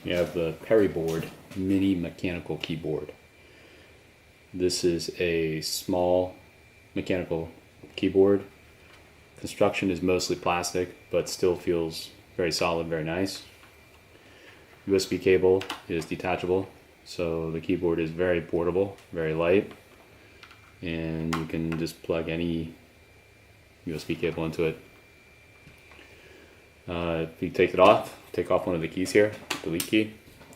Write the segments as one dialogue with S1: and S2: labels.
S1: We have the PERIBOARD mini mechanical keyboard. This is a small mechanical keyboard. Construction is mostly plastic, but still feels very solid, very nice. USB cable is detachable, so the keyboard is very portable, very light, and you can just plug any USB cable into it. If you take off one of the keys here, delete key,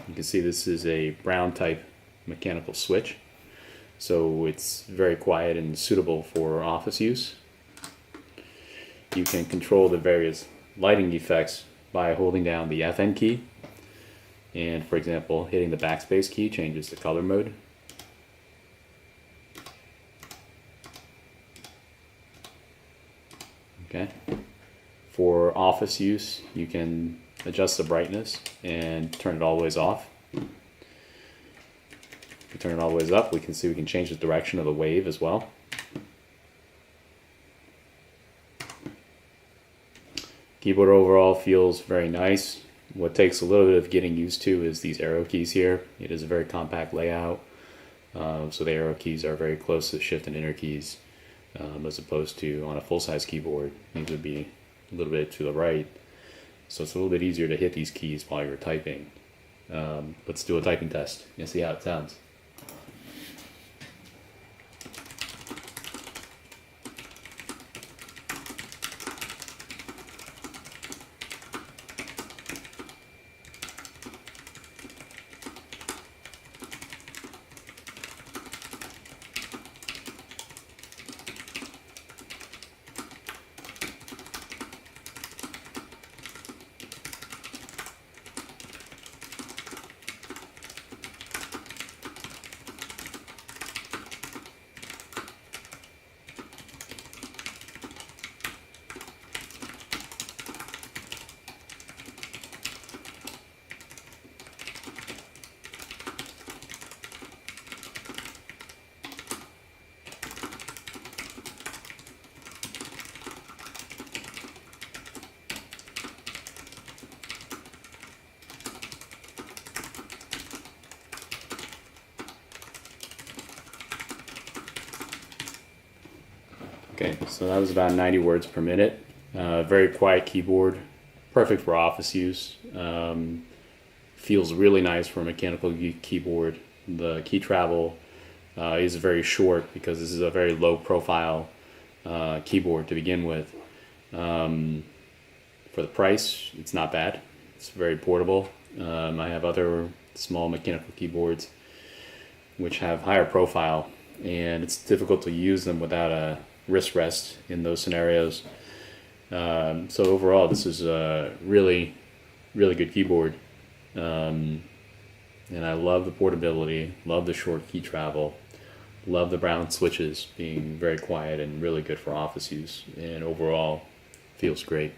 S1: you can see this is a brown type mechanical switch. So it's very quiet and suitable for office use. You can control the various lighting effects by holding down the FN key. And for example, hitting the backspace key changes the color mode. Okay. For office use, you can adjust the brightness and turn it all the ways off. If we turn it all the ways up, we can see we can change the direction of the wave as well. Keyboard overall feels very nice. What takes a little bit of getting used to is these arrow keys here. It is a very compact layout, so the arrow keys are very close to the shift and enter keys, as opposed to on a full-size keyboard, these would be a little bit to the right. So it's a little bit easier to hit these keys while you're typing. Let's do a typing test and see how it sounds. Okay, so that was about 90 words per minute. Very quiet keyboard, perfect for office use. Feels really nice for a mechanical keyboard. The key travel is very short because this is a very low profile keyboard to begin with. For the price, it's not bad. It's very portable. I have other small mechanical keyboards which have higher profile, and it's difficult to use them without a wrist rest in those scenarios. So overall, this is a really good keyboard, and I love the portability, love the short key travel, love the brown switches being very quiet and really good for office use, and overall feels great.